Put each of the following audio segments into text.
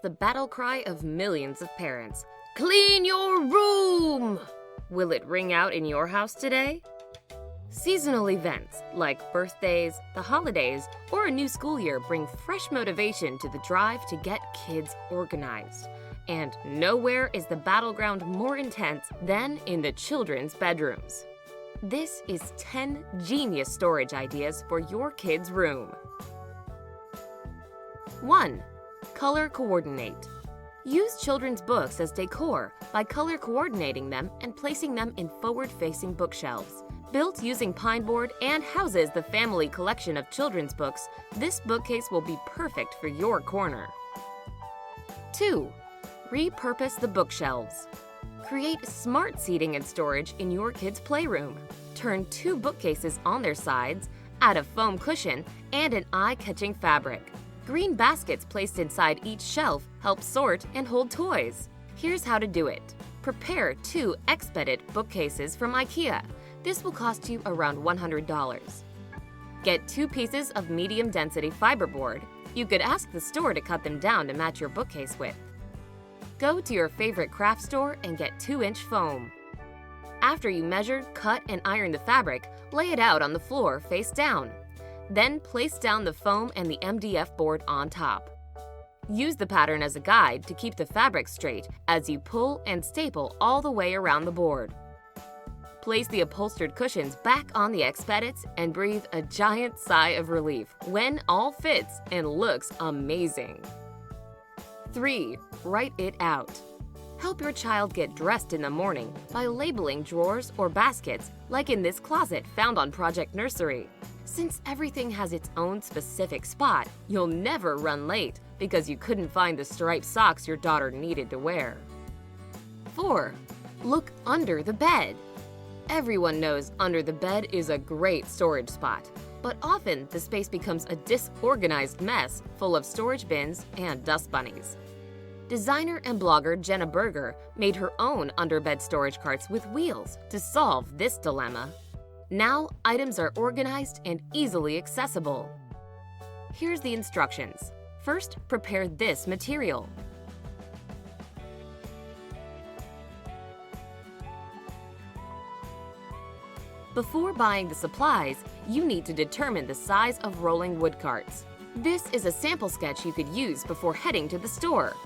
the battle cry of millions of parents. Clean your room! Will it ring out in your house today? Seasonal events like birthdays, the holidays, or a new school year bring fresh motivation to the drive to get kids organized. And nowhere is the battleground more intense than in the children's bedrooms. This is 10 genius storage ideas for your kid's room. 1. Color coordinate. Use children's books as decor by color coordinating them and placing them in forward-facing bookshelves. Built using pine board and houses the family collection of children's books, this bookcase will be perfect for your corner. 2. Repurpose the bookshelves. Create smart seating and storage in your kids' playroom. Turn 2 bookcases on their sides, add a foam cushion, and an eye-catching fabric. Green baskets placed inside each shelf help sort and hold toys. Here's how to do it. Prepare 2 expedite bookcases from IKEA. This will cost you around $100. Get 2 pieces of medium-density fiberboard. You could ask the store to cut them down to match your bookcase width. Go to your favorite craft store and get 2-inch foam. After you measure, cut, and iron the fabric, lay it out on the floor face down. Then place down the foam and the MDF board on top. Use the pattern as a guide to keep the fabric straight as you pull and staple all the way around the board. Place the upholstered cushions back on the expedites and breathe a giant sigh of relief when all fits and looks amazing. 3. Write it out. Help your child get dressed in the morning by labeling drawers or baskets, like in this closet found on Project Nursery. Since everything has its own specific spot, you'll never run late because you couldn't find the striped socks your daughter needed to wear. 4. Look under the bed. Everyone knows under the bed is a great storage spot, but often the space becomes a disorganized mess full of storage bins and dust bunnies. Designer and blogger Jenna Berger made her own underbed storage carts with wheels to solve this dilemma. Now, items are organized and easily accessible. Here's the instructions. First, prepare this material. Before buying the supplies, you need to determine the size of rolling wood carts. This is a sample sketch you could use before heading to the store.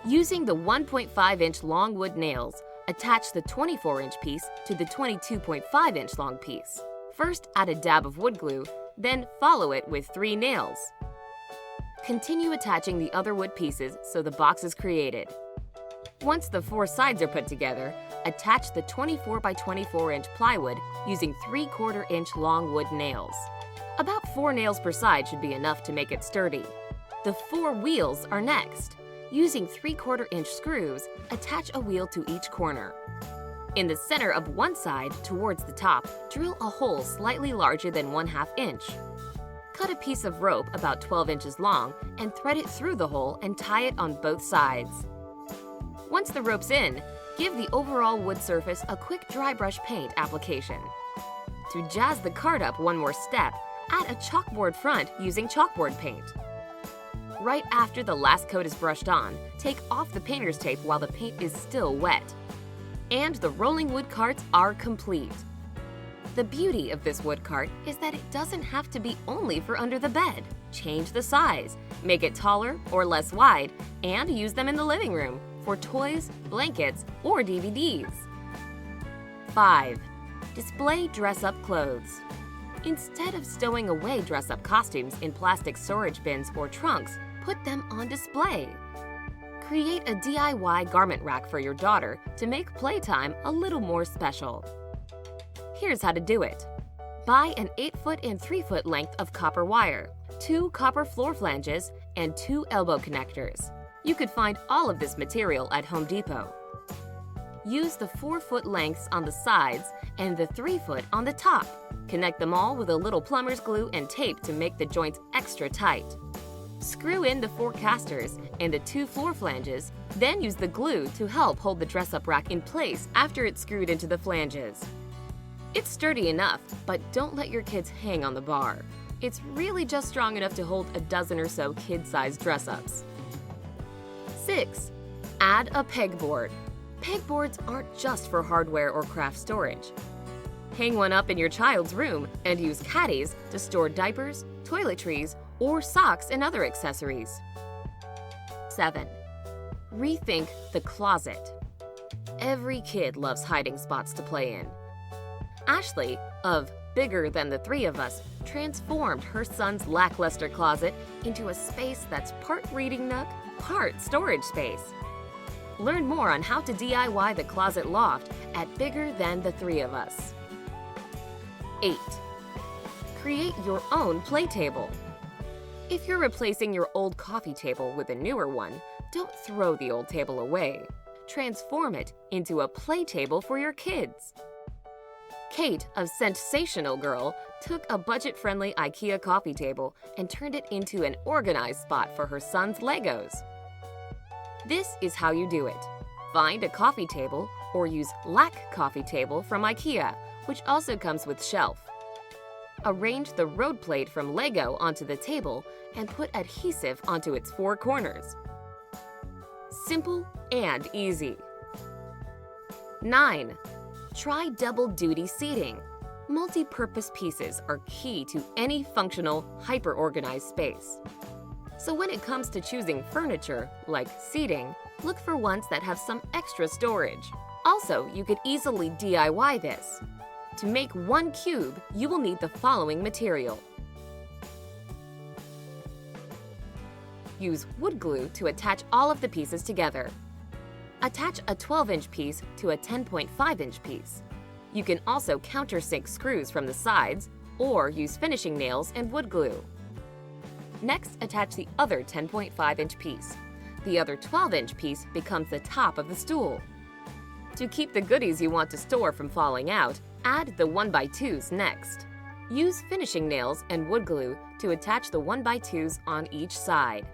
Using the 1.5-inch long wood nails, attach the 24-inch piece to the 22.5-inch long piece. First, add a dab of wood glue, then follow it with 3 nails. Continue attaching the other wood pieces so the box is created. Once the 4 sides are put together, attach the 24 by 24-inch plywood using 3/4-inch long wood nails. About 4 nails per side should be enough to make it sturdy. The 4 wheels are next. Using 3/4-inch screws, attach a wheel to each corner. In the center of one side, towards the top, drill a hole slightly larger than 1/2 inch. Cut a piece of rope about 12 inches long and thread it through the hole and tie it on both sides. Once the rope's in, give the overall wood surface a quick dry brush paint application. To jazz the cart up one more step, add a chalkboard front using chalkboard paint. Right after the last coat is brushed on, take off the painter's tape while the paint is still wet. And the rolling wood carts are complete. The beauty of this wood cart is that it doesn't have to be only for under the bed. Change the size, make it taller or less wide, and use them in the living room for toys, blankets, or DVDs. 5. Display dress-up clothes. Instead of stowing away dress-up costumes in plastic storage bins or trunks, put them on display. Create a DIY garment rack for your daughter to make playtime a little more special. Here's how to do it. Buy an 8-foot and 3-foot length of copper wire, 2 copper floor flanges, and 2 elbow connectors. You could find all of this material at Home Depot. Use the 4-foot lengths on the sides and the 3-foot on the top. Connect them all with a little plumber's glue and tape to make the joints extra tight. Screw in the 4 casters and the 2 floor flanges, then use the glue to help hold the dress-up rack in place after it's screwed into the flanges. It's sturdy enough, but don't let your kids hang on the bar. It's really just strong enough to hold a dozen or so kid-sized dress-ups. 6. Add a pegboard. Pegboards aren't just for hardware or craft storage. Hang one up in your child's room and use caddies to store diapers, toiletries, or socks and other accessories. 7. Rethink the closet. Every kid loves hiding spots to play in. Ashley, of Bigger Than the Three of Us, transformed her son's lackluster closet into a space that's part reading nook, part storage space. Learn more on how to DIY the closet loft at Bigger Than the Three of Us. 8. Create your own play table. If you're replacing your old coffee table with a newer one, don't throw the old table away. Transform it into a play table for your kids. Kate of Sensational Girl took a budget-friendly IKEA coffee table and turned it into an organized spot for her son's Legos. This is how you do it. Find a coffee table or use Lack Coffee Table from IKEA, which also comes with shelf. Arrange the road plate from Lego onto the table and put adhesive onto its 4 corners. Simple and easy. 9. Try double-duty seating. Multi-purpose pieces are key to any functional, hyper-organized space. So when it comes to choosing furniture, like seating, look for ones that have some extra storage. Also, you could easily DIY this. To make one cube, you will need the following material. Use wood glue to attach all of the pieces together. Attach a 12-inch piece to a 10.5-inch piece. You can also countersink screws from the sides or use finishing nails and wood glue. Next, attach the other 10.5-inch piece. The other 12-inch piece becomes the top of the stool. To keep the goodies you want to store from falling out, add the 1x2s next. Use finishing nails and wood glue to attach the 1x2s on each side.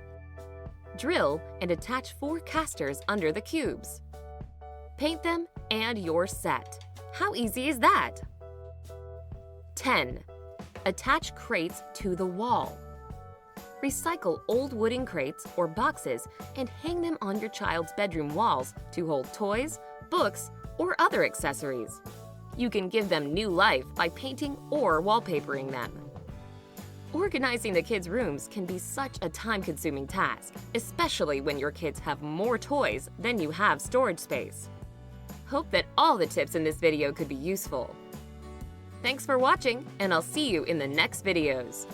Drill and attach 4 casters under the cubes. Paint them and you're set. How easy is that? 10. Attach crates to the wall. Recycle old wooden crates or boxes and hang them on your child's bedroom walls to hold toys, books, or other accessories. You can give them new life by painting or wallpapering them. Organizing the kids' rooms can be such a time-consuming task, especially when your kids have more toys than you have storage space. Hope that all the tips in this video could be useful. Thanks for watching, and I'll see you in the next videos.